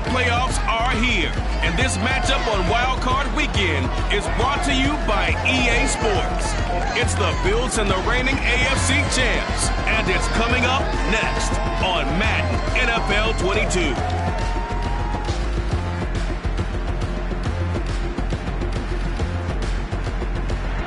NFL playoffs are here, and this matchup on Wild Card Weekend is brought to you by EA Sports. It's the Bills and the reigning AFC champs, and it's coming up next on Madden NFL 22.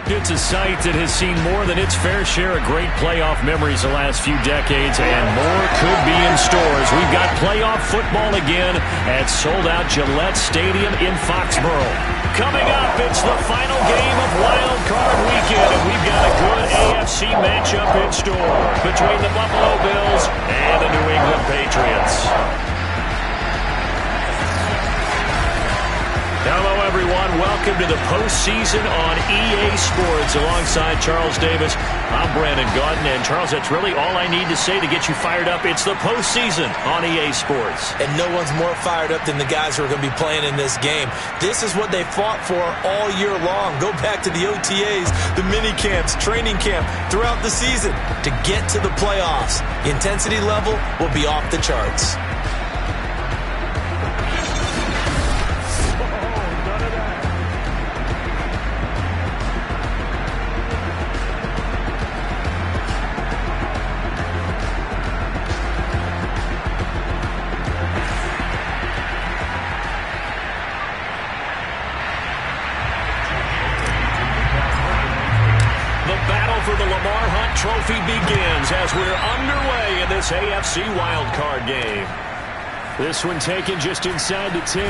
It's a site that has seen more than its fair share of great playoff memories the last few decades, and more could be in store as we've got playoff football again at sold-out Gillette Stadium in Foxborough. Coming up, it's the final game of Wild Card Weekend, and we've got a good AFC matchup in store between the Buffalo Bills and the New England Patriots. Hello, everyone. Welcome to the postseason on EA Sports. Alongside Charles Davis, I'm Brandon Gaudin. And, Charles, that's really all I need to say to get you fired up. It's the postseason on EA Sports. And no one's more fired up than the guys who are going to be playing in this game. This is what they fought for all year long. Go back to the OTAs, the mini camps, training camp, throughout the season to get to the playoffs. The intensity level will be off the charts. Trophy begins as we're underway in this AFC wildcard game. This one taken just inside the 10.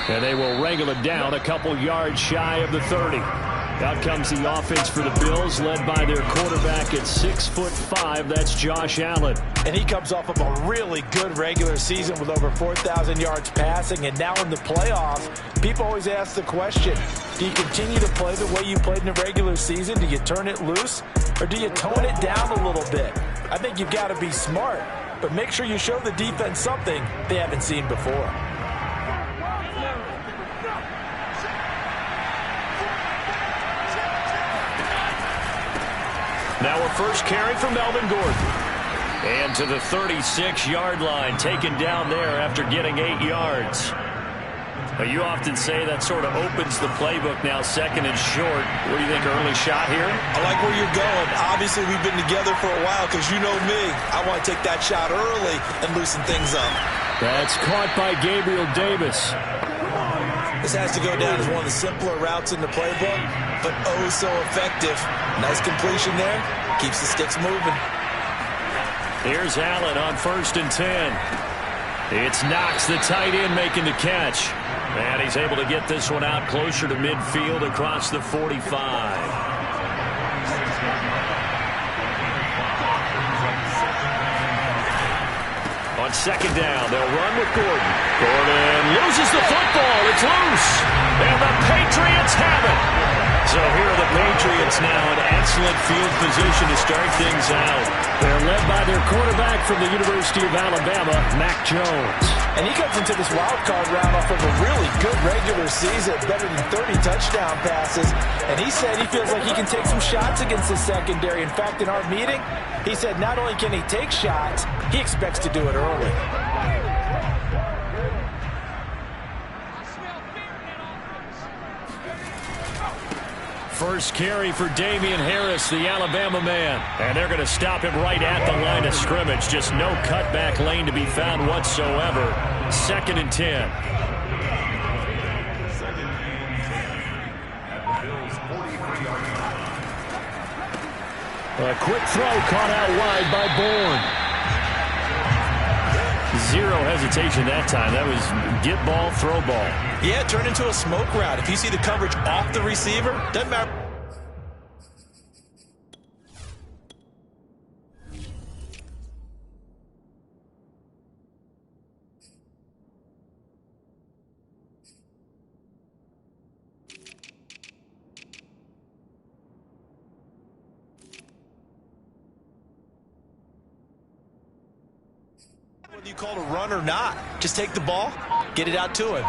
And they will wrangle it down a couple yards shy of the 30. Out comes the offense for the Bills, led by their quarterback at 6'5". That's Josh Allen. And he comes off of a really good regular season with over 4,000 yards passing. And now in the playoffs, people always ask the question, do you continue to play the way you played in the regular season? Do you turn it loose? Or do you tone it down a little bit? I think you've got to be smart, but make sure you show the defense something they haven't seen before. Now a first carry from Melvin Gordon. And to the 36-yard line, taken down there after getting 8 yards. You often say that sort of opens the playbook now, second and short. What do you think, early shot here? I like where you're going. Obviously, we've been together for a while because you know me. I want to take that shot early and loosen things up. That's caught by Gabriel Davis. This has to go down as one of the simpler routes in the playbook, but oh so effective. Nice completion there. Keeps the sticks moving. Here's Allen on 1st and 10. It's Knox, the tight end, making the catch. And he's able to get this one out closer to midfield across the 45. On second down, they'll run with Gordon. Gordon loses the football. It's loose. And the Patriots have it. So here are the Patriots now in excellent field position to start things out. They're led by their quarterback from the University of Alabama, Mac Jones. And he comes into this wild card round off of a really good regular season, better than 30 touchdown passes. And he said he feels like he can take some shots against the secondary. In fact, in our meeting, he said not only can he take shots, he expects to do it early. First carry for Damian Harris, the Alabama man. And they're going to stop him right at the line of scrimmage. Just no cutback lane to be found whatsoever. 2nd and 10. A quick throw caught out wide by Bourne. Zero hesitation that time. That was get ball, throw ball. Yeah, it turned into a smoke route. If you see the coverage off the receiver, doesn't matter. Whether you call it a run or not, just take the ball, get it out to him.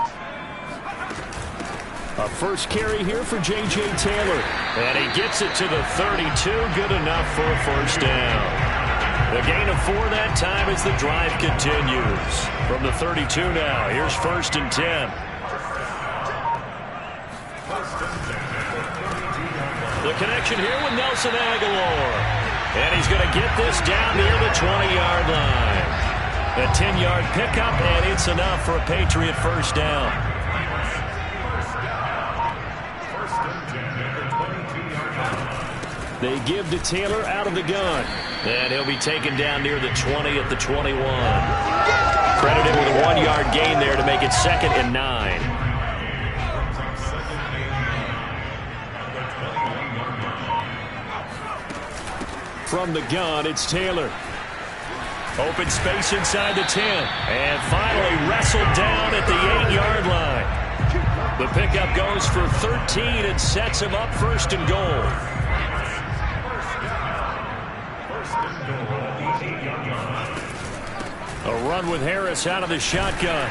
A first carry here for J.J. Taylor. And he gets it to the 32. Good enough for a first down. The gain of 4 that time as the drive continues. From the 32 now, here's 1st and 10. The connection here with Nelson Aguilar. And he's going to get this down near the 20-yard line. A 10-yard pickup, and it's enough for a Patriot first down. They give to Taylor out of the gun. And he'll be taken down near the 20 at the 21. Credited with a 1-yard gain there to make it 2nd and 9. From the gun, it's Taylor. Open space inside the 10. And finally wrestled down at the 8-yard line. The pickup goes for 13 and sets him up 1st and goal. A run with Harris out of the shotgun.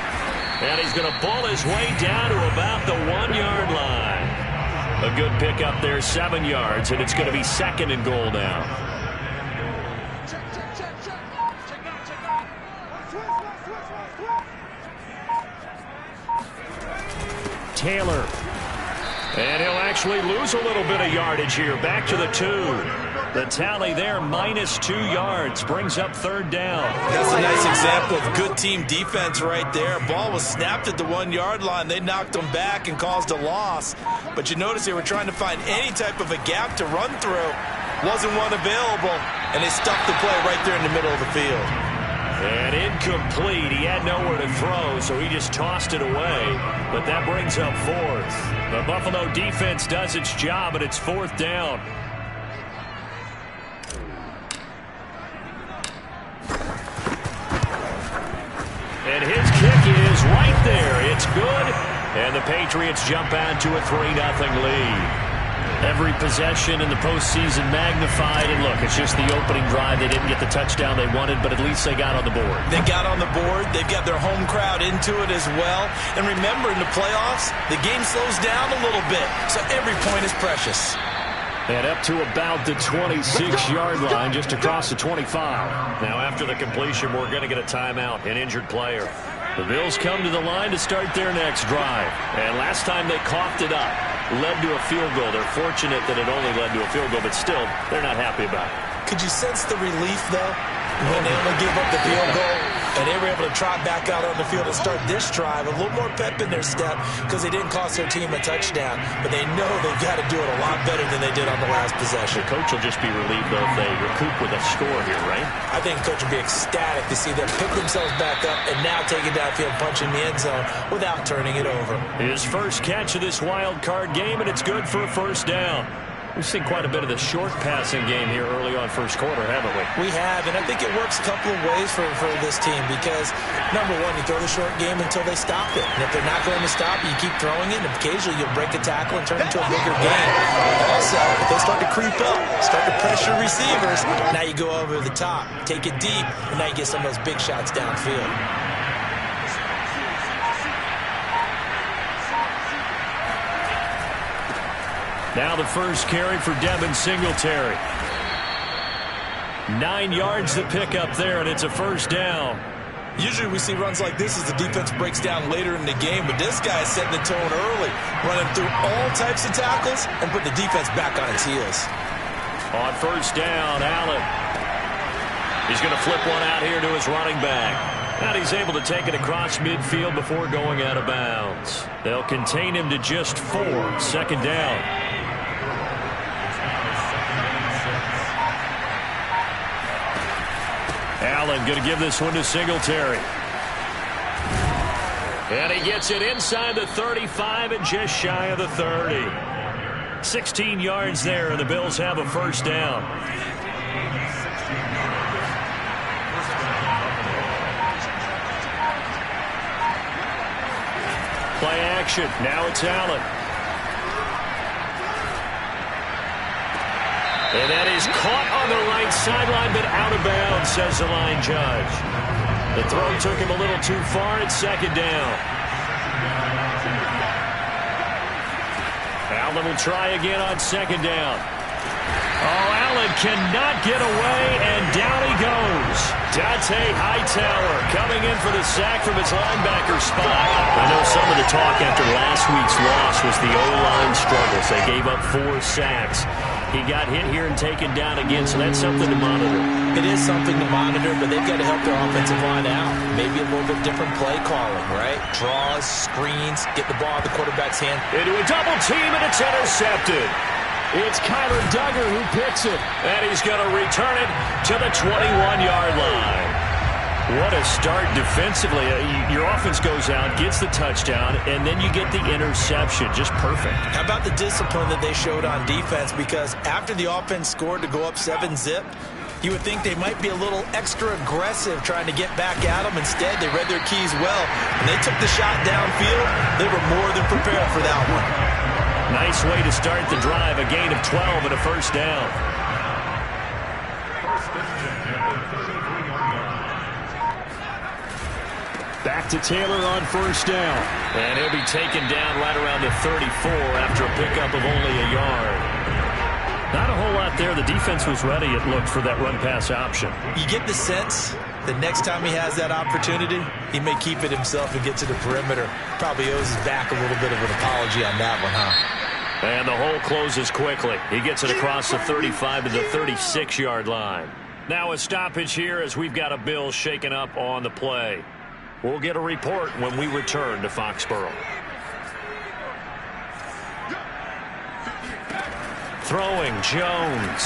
And he's going to pull his way down to about the 1-yard line. A good pickup there, 7 yards, and it's going to be 2nd and goal now. Taylor. And he'll actually lose a little bit of yardage here. Back to the 2. The tally there, -2 yards, brings up 3rd down. That's a nice example of good team defense right there. Ball was snapped at the 1-yard line. They knocked them back and caused a loss. But you notice they were trying to find any type of a gap to run through. Wasn't one available, and they stuffed the play right there in the middle of the field. And incomplete. He had nowhere to throw, so he just tossed it away. But that brings up 4th. The Buffalo defense does its job, and it's 4th down. And his kick is right there. It's good. And the Patriots jump out to a 3-0 lead. Every possession in the postseason magnified. And look, it's just the opening drive. They didn't get the touchdown they wanted, but at least they got on the board. They got on the board. They've got their home crowd into it as well. And remember, in the playoffs, the game slows down a little bit. So every point is precious. And up to about the 26-yard line, just across the 25. Now, after the completion, we're going to get a timeout, an injured player. The Bills come to the line to start their next drive. And last time they coughed it up, led to a field goal. They're fortunate that it only led to a field goal, but still, they're not happy about it. Could you sense the relief, though, when they only gave up the field goal? And they were able to trot back out on the field and start this drive. A little more pep in their step because they didn't cost their team a touchdown. But they know they've got to do it a lot better than they did on the last possession. The coach will just be relieved, though, if they recoup with a score here, right? I think the coach will be ecstatic to see them pick themselves back up and now take it downfield, punching the end zone without turning it over. His first catch of this wild card game, and it's good for a 1st down. We've seen quite a bit of the short passing game here early on first quarter, haven't we? We have, and I think it works a couple of ways for this team because, number one, you throw the short game until they stop it. And if they're not going to stop it, you keep throwing it, and occasionally you'll break a tackle and turn it into a bigger game. Also, if they start to creep up, start to pressure receivers, now you go over the top, take it deep, and now you get some of those big shots downfield. Now the first carry for Devin Singletary. 9 yards to pick up there, and it's a 1st down. Usually we see runs like this as the defense breaks down later in the game, but this guy is setting the tone early, running through all types of tackles and putting the defense back on its heels. On 1st down, Allen. He's going to flip one out here to his running back. And he's able to take it across midfield before going out of bounds. They'll contain him to just 4, 2nd down. Allen going to give this one to Singletary. And he gets it inside the 35 and just shy of the 30. 16 yards there, and the Bills have a 1st down. Play action. Now it's Allen. And that is caught on the right sideline, but out of bounds, says the line judge. The throw took him a little too far. It's 2nd down. Allen will try again on 2nd down. Oh, Allen cannot get away, and down he goes. Dante Hightower coming in for the sack from his linebacker spot. I know some of the talk after last week's loss was the O-line struggles. They gave up 4 sacks. He got hit here and taken down again, so that's something to monitor. It is something to monitor, but they've got to help their offensive line out. Maybe a little bit different play calling, right? Draws, screens, get the ball in the quarterback's hand. Into a double team, and it's intercepted. It's Kyler Duggar who picks it. And he's going to return it to the 21-yard line. What a start defensively. Your offense goes out, gets the touchdown, and then you get the interception. Just perfect. How about the discipline that they showed on defense? Because after the offense scored to go up 7-zip, you would think they might be a little extra aggressive trying to get back at them. Instead, they read their keys well. When they took the shot downfield, they were more than prepared for that one. Nice way to start the drive. A gain of 12 and a first down. Back to Taylor on first down. And he'll be taken down right around the 34 after a pickup of only a yard. Not a whole lot there. The defense was ready, it looked, for that run-pass option. You get the sense that next time he has that opportunity, he may keep it himself and get to the perimeter. Probably owes his back a little bit of an apology on that one, huh? And the hole closes quickly. He gets it across the 35 to the 36-yard line. Now a stoppage here as we've got a Bills shaken up on the play. We'll get a report when we return to Foxborough. Throwing Jones.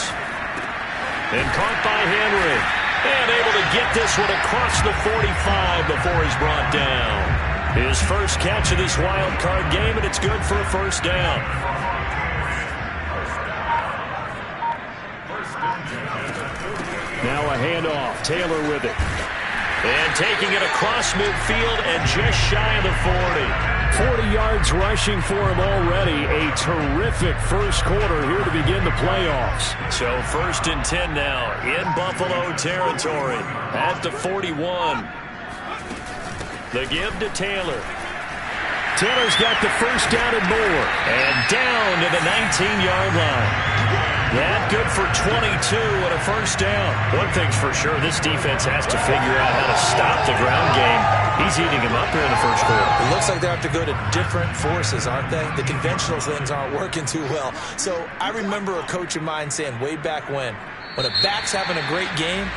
And caught by Henry. And able to get this one across the 45 before he's brought down. His first catch of this wild card game, and it's good for a first down. Now a handoff. Taylor with it. And taking it across midfield and just shy of the 40. 40 yards rushing for him already. A terrific first quarter here to begin the playoffs. So 1st and 10 now in Buffalo territory at the 41. The give to Taylor. Taylor's got the first down and more. And down to the 19-yard line. That good for 22 and a first down. One thing's for sure, this defense has to figure out how to stop the ground game. He's eating him up here in the first quarter. It looks like they have to go to different forces, aren't they? The conventional things aren't working too well. So I remember a coach of mine saying way back when a back's having a great game,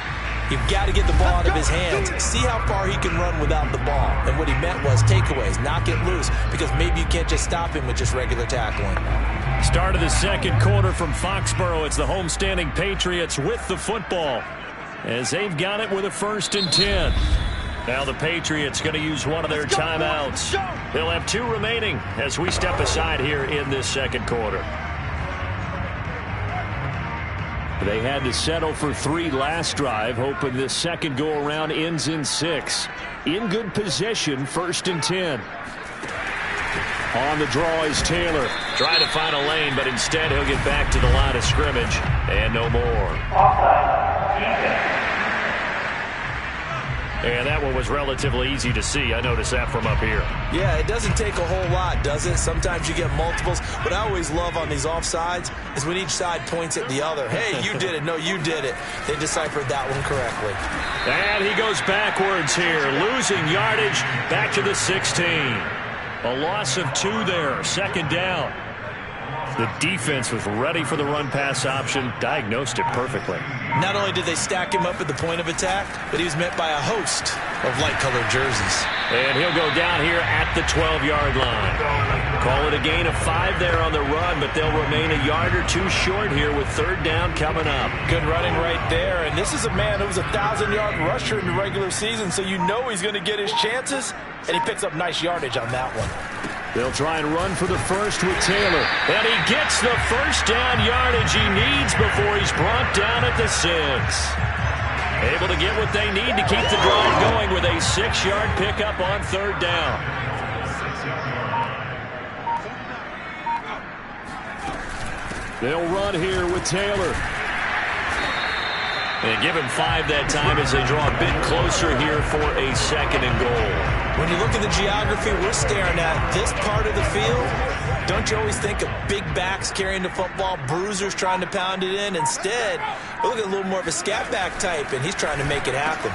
you've got to get the ball out of his hands. See how far he can run without the ball. And what he meant was takeaways, knock it loose, because maybe you can't just stop him with just regular tackling. Start of the second quarter from Foxborough. It's the homestanding Patriots with the football as they've got it with a 1st and 10. Now the Patriots going to use one of their timeouts. They'll have 2 remaining as we step aside here in this second quarter. They had to settle for 3 last drive, hoping this second go-around ends in 6. In good position, 1st and 10. On the draw is Taylor. Trying to find a lane, but instead he'll get back to the line of scrimmage. And no more. And that one was relatively easy to see. I noticed that from up here. Yeah, it doesn't take a whole lot, does it? Sometimes you get multiples. What I always love on these offsides is when each side points at the other. Hey, you did it. No, you did it. They deciphered that one correctly. And he goes backwards here, losing yardage back to the 16. A loss of 2 there, 2nd down. The defense was ready for the run-pass option, diagnosed it perfectly. Not only did they stack him up at the point of attack, but he was met by a host of light-colored jerseys. And he'll go down here at the 12-yard line. Call it a gain of 5 there on the run, but they'll remain a yard or 2 short here with 3rd down coming up. Good running right there, and this is a man who was a 1,000-yard rusher in the regular season, so you know he's going to get his chances, and he picks up nice yardage on that one. They'll try and run for the first with Taylor. And he gets the first down yardage he needs before he's brought down at the 6. Able to get what they need to keep the drive going with a 6-yard pickup on 3rd down. They'll run here with Taylor. And give him 5 that time as they draw a bit closer here for a 2nd and goal. When you look at the geography, we're staring at this part of the field Don't you always think of big backs carrying the football, bruisers trying to pound it in? Instead, look at a little more of a scat back type, and he's trying to make it happen.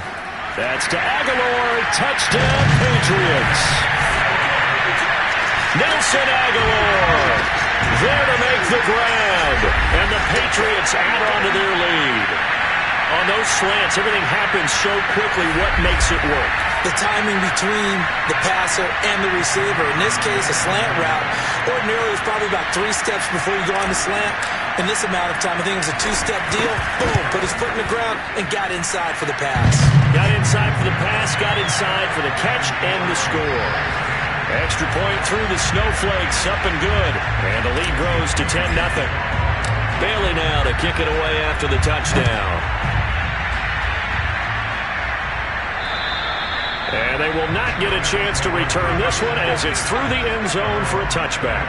That's to Aguilar. Touchdown, Patriots. Nelson Aguilar there to make the grab. And the Patriots add on to their lead. On those slants, everything happens so quickly. What makes it work? The timing between the passer and the receiver. In this case, a slant route. Ordinarily, it's probably about 3 steps before you go on the slant. In this amount of time, I think it was a 2-step deal. Boom, put his foot in the ground and got inside for the pass. Got inside for the pass, got inside for the catch and the score. Extra point through the snowflakes, up and good. And the lead grows to 10-0. Bailey now to kick it away after the touchdown. And they will not get a chance to return this one as it's through the end zone for a touchback.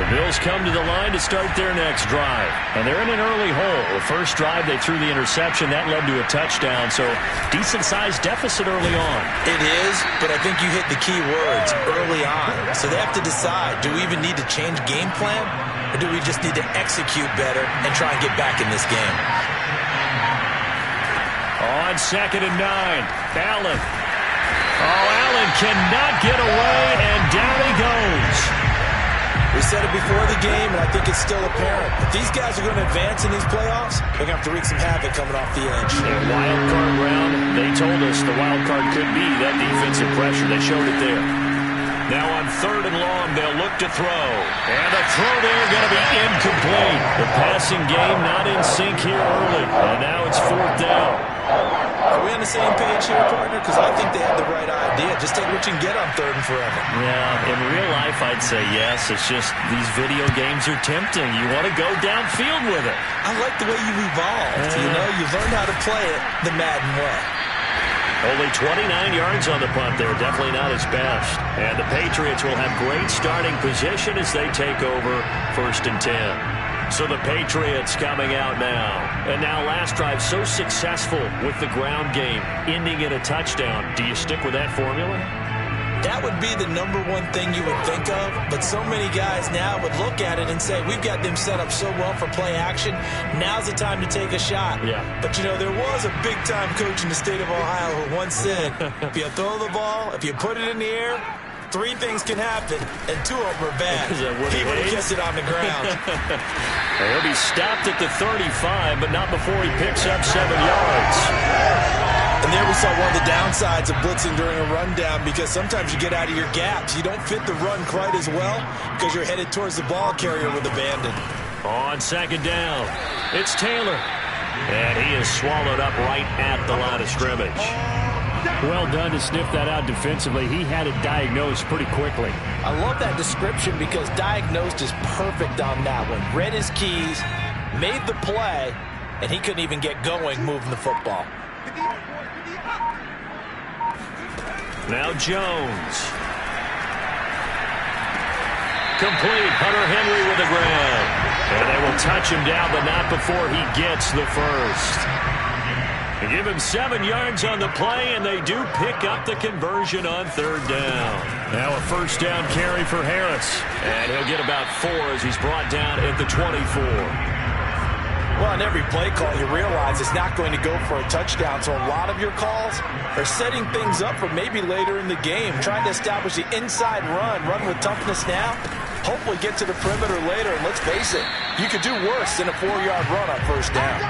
The Bills come to the line to start their next drive. And they're in an early hole. The first drive, they threw the interception. That led to a touchdown. So decent-sized deficit early on. It is, but I think you hit the key words, early on. So they have to decide, do we even need to change game plan? Or do we just need to execute better and try and get back in this game? On 2nd and 9, Allen. Oh, Allen cannot get away, and down he goes. We said it before the game, and I think it's still apparent. If these guys are going to advance in these playoffs, they're going to have to wreak some havoc coming off the edge. And wild card round, they told us the wild card could be that defensive pressure. They showed it there. Now on 3rd and long, they'll look to throw. And the throw there going to be incomplete. The passing game not in sync here early. And now it's 4th down. Are we on the same page here, partner? Because I think they have the right idea. Just take what you can get on 3rd and forever. Yeah, in real life, I'd say yes. It's just these video games are tempting. You want to go downfield with it. I like the way you've evolved. You know, you've learned how to play it the Madden way. Only 29 yards on the punt there. Definitely not his best. And the Patriots will have great starting position as they take over 1st and 10. So the Patriots coming out now. And now last drive so successful with the ground game, ending in a touchdown. Do you stick with that formula? That would be the #1 thing you would think of, but so many guys now would look at it and say, we've got them set up so well for play action, now's the time to take a shot. Yeah. But, you know, there was a big-time coach in the state of Ohio who once said, if you throw the ball, if you put it in the air, 3 things can happen, and 2 of them are bad. He would have kept it on the ground. He'll be stopped at the 35, but not before he picks up 7 yards. And there we saw one of the downsides of blitzing during a rundown, because sometimes you get out of your gaps. You don't fit the run quite as well because you're headed towards the ball carrier with abandon. On 2nd down, it's Taylor. And he is swallowed up right at the line of scrimmage. Well done to sniff that out defensively. He had it diagnosed pretty quickly. I love that description because diagnosed is perfect on that one. Read his keys, made the play, and he couldn't even get going moving the football. Now Jones. Complete. Hunter Henry with the grab. And they will touch him down, but not before he gets the first. They give him 7 yards on the play, and they do pick up the conversion on 3rd down. Now a 1st down carry for Harris. And he'll get about 4 as he's brought down at the 24. Well, on every play call, you realize it's not going to go for a touchdown. So a lot of your calls are setting things up for maybe later in the game, trying to establish the inside run with toughness now. Hopefully get to the perimeter later. And let's face it, you could do worse than a 4-yard run on 1st down.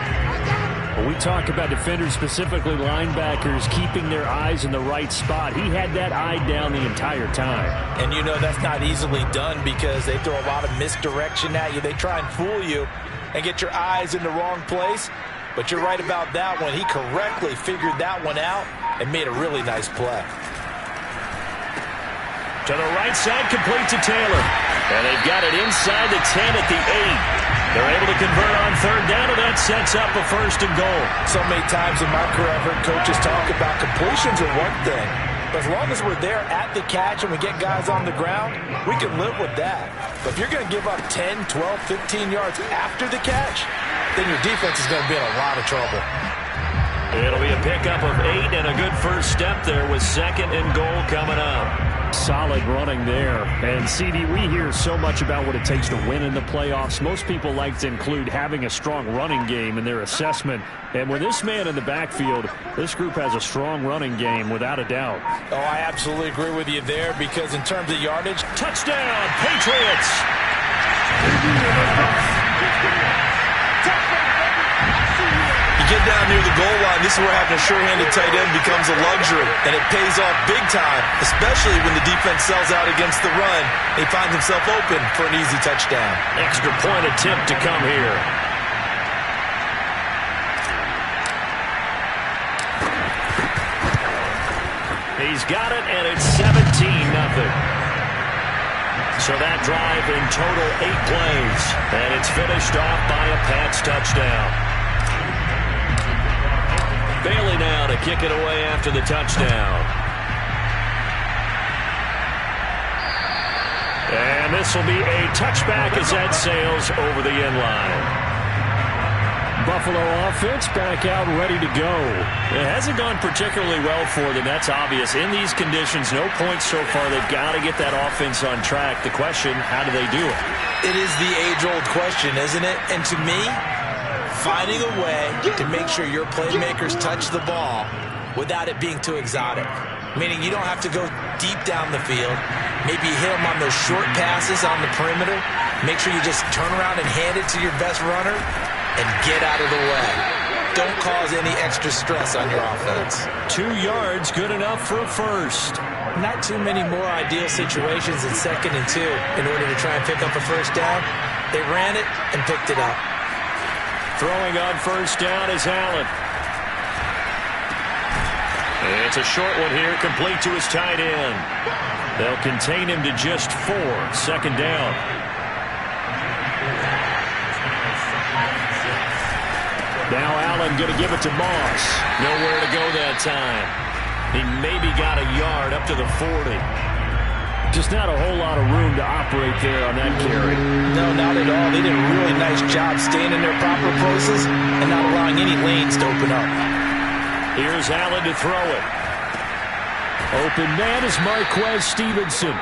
Well, we talk about defenders, specifically linebackers, keeping their eyes in the right spot. He had that eye down the entire time. And you know that's not easily done because they throw a lot of misdirection at you. They try and fool you and get your eyes in the wrong place. But you're right about that one. He correctly figured that one out and made a really nice play. To the right side, complete to Taylor. And they've got it inside the 10 at the 8. They're able to convert on 3rd down, and that sets up a 1st and goal. So many times in my career, I've heard coaches talk about completions are one thing. But as long as we're there at the catch and we get guys on the ground, we can live with that. But if you're going to give up 10, 12, 15 yards after the catch, then your defense is going to be in a lot of trouble. It'll be a pickup of 8 and a good first step there with 2nd and goal coming up. Solid running there. And CD, we hear so much about what it takes to win in the playoffs. Most people like to include having a strong running game in their assessment. And with this man in the backfield, this group has a strong running game without a doubt. Oh, I absolutely agree with you there, because in terms of yardage, touchdown, Patriots! Get down near the goal line, this is where having a sure-handed tight end becomes a luxury, and it pays off big time, especially when the defense sells out against the run. He finds himself open for an easy touchdown. Extra point attempt to come here. He's got it, and it's 17-0. So that drive in total 8 plays, and it's finished off by a Pats touchdown. Bailey now to kick it away after the touchdown. And this will be a touchback as that sails over the end line. Buffalo offense back out ready to go. It hasn't gone particularly well for them. That's obvious. In these conditions, no points so far. They've got to get that offense on track. The question, how do they do it? It is the age-old question, isn't it? And to me, finding a way to make sure your playmakers touch the ball without it being too exotic. Meaning you don't have to go deep down the field. Maybe hit them on those short passes on the perimeter. Make sure you just turn around and hand it to your best runner and get out of the way. Don't cause any extra stress on your offense. 2 yards, good enough for a first. Not too many more ideal situations in 2nd and 2 in order to try and pick up a first down. They ran it and picked it up. Throwing on first down is Allen. It's a short one here, complete to his tight end. They'll contain him to just 4, 2nd down. Now Allen going to give it to Moss. Nowhere to go that time. He maybe got a yard up to the 40. Just not a whole lot of room to operate there on that carry. No, not at all. They did a really nice job staying in their proper places and not allowing any lanes to open up. Here's Allen to throw it. Open man is Marquez Stevenson.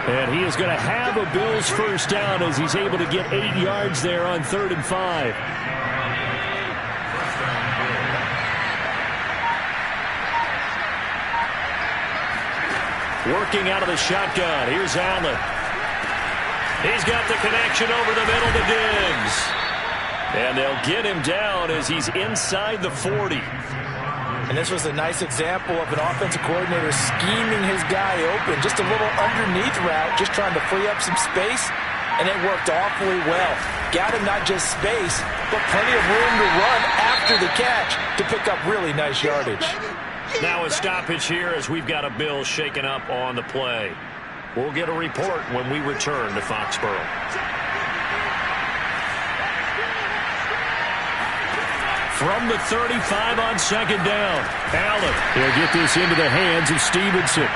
And he is going to have a Bills first down as he's able to get 8 yards there on 3rd and 5. Working out of the shotgun. Here's Allen. He's got the connection over the middle to Diggs. And they'll get him down as he's inside the 40. And this was a nice example of an offensive coordinator scheming his guy open. Just a little underneath route, just trying to free up some space. And it worked awfully well. Got him not just space, but plenty of room to run after the catch to pick up really nice yardage. Now a stoppage here as we've got a Bill shaken up on the play. We'll get a report when we return to Foxborough. From the 35 on 2nd down, Allen. He'll get this into the hands of Stevenson.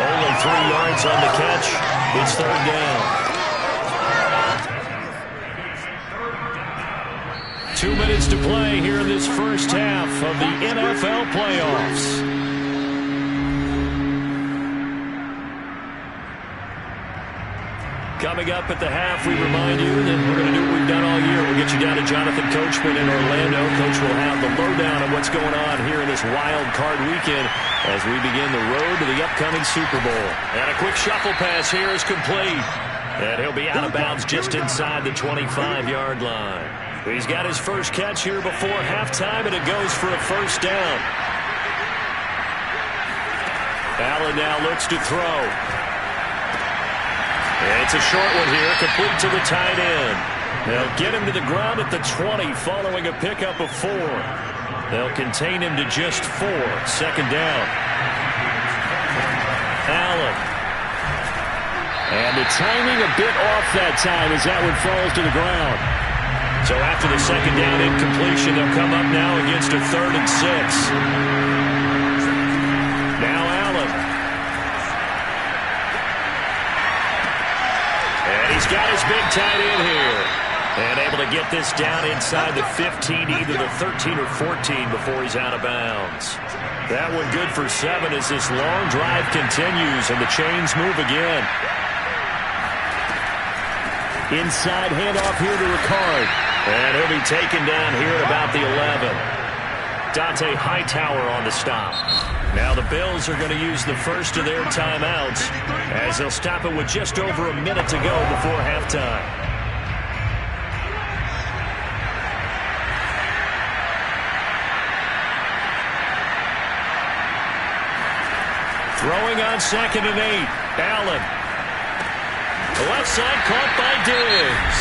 Only 3 yards on the catch. It's 3rd down. 2 minutes to play here in this first half of the NFL playoffs. Coming up at the half, we remind you that we're going to do what we've done all year. We'll get you down to Jonathan Coachman in Orlando. Coach will have the lowdown on what's going on here in this wild card weekend as we begin the road to the upcoming Super Bowl. And a quick shuffle pass here is complete. And he'll be out of bounds just inside the 25-yard line. He's got his first catch here before halftime, and it goes for a first down. Allen now looks to throw. It's a short one here, complete to the tight end. They'll get him to the ground at the 20 following a pickup of 4. They'll contain him to just 4, 2nd down. Allen. And the timing a bit off that time as that one falls to the ground. So after the 2nd down incompletion, they'll come up now against a 3rd and 6. Now Allen. And he's got his big tight end here. And able to get this down inside the 15, either the 13 or 14 before he's out of bounds. That one good for 7 as this long drive continues and the chains move again. Inside handoff here to Ricard. And he'll be taken down here at about the 11. Dante Hightower on the stop. Now the Bills are going to use the first of their timeouts as they'll stop it with just over a minute to go before halftime. Throwing on 2nd and 8. Allen. The left side caught by Diggs.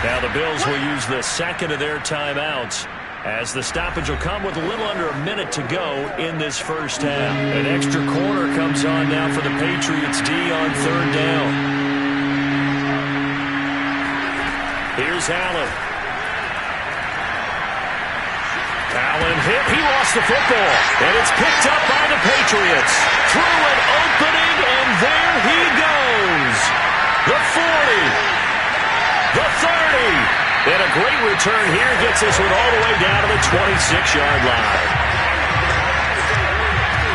Now the Bills will use the second of their timeouts as the stoppage will come with a little under a minute to go in this first half. An extra corner comes on now for the Patriots D on 3rd down. Here's Allen. Allen hit. He lost the football. And it's picked up by the Patriots. Through an opening, and there he goes. The 40. The 30. And a great return here gets this one all the way down to the 26-yard line.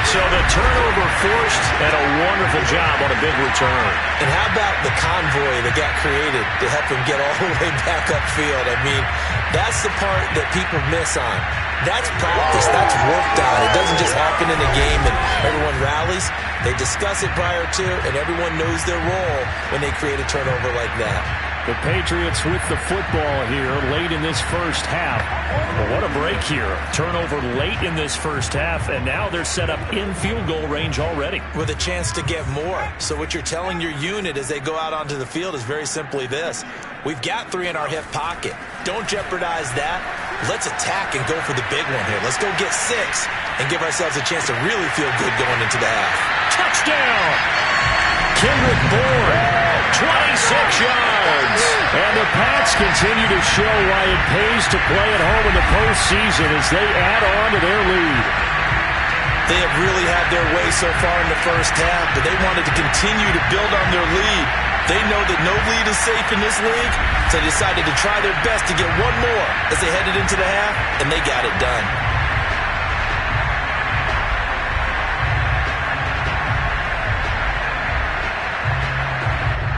So the turnover forced and a wonderful job on a big return. And how about the convoy that got created to help him get all the way back upfield? I mean, that's the part that people miss on. That's practice. That's worked on. It doesn't just happen in a game and everyone rallies. They discuss it prior to, and everyone knows their role when they create a turnover like that. The Patriots with the football here late in this first half. But what a break here. Turnover late in this first half, and now they're set up in field goal range already. With a chance to get more. So what you're telling your unit as they go out onto the field is very simply this. We've got 3 in our hip pocket. Don't jeopardize that. Let's attack and go for the big one here. Let's go get 6 and give ourselves a chance to really feel good going into the half. Touchdown! Kendrick Bourne, 26 yards. And the Pats continue to show why it pays to play at home in the postseason as they add on to their lead. They have really had their way so far in the first half, but they wanted to continue to build on their lead. They know that no lead is safe in this league, so they decided to try their best to get one more as they headed into the half, and they got it done.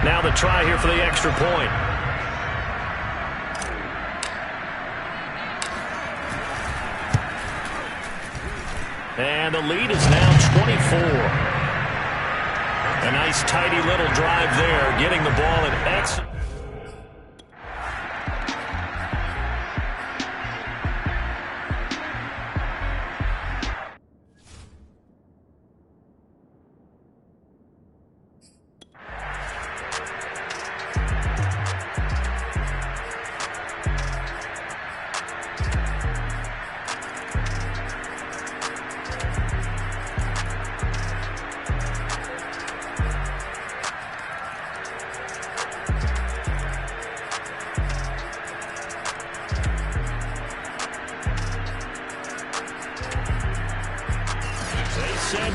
Now the try here for the extra point. And the lead is now 24. A nice tidy little drive there, getting the ball in excellent.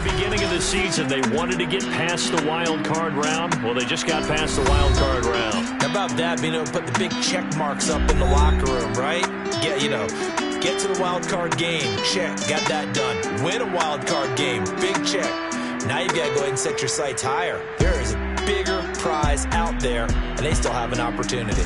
Beginning of the season, they wanted to get past the wild card round. Well, they just got past the wild card round. How about that? Being able to put the big check marks up in the locker room, right? Get to the wild card game. Check. Got that done. Win a wild card game. Big check. Now you've got to go ahead and set your sights higher. There is a bigger prize out there, and they still have an opportunity.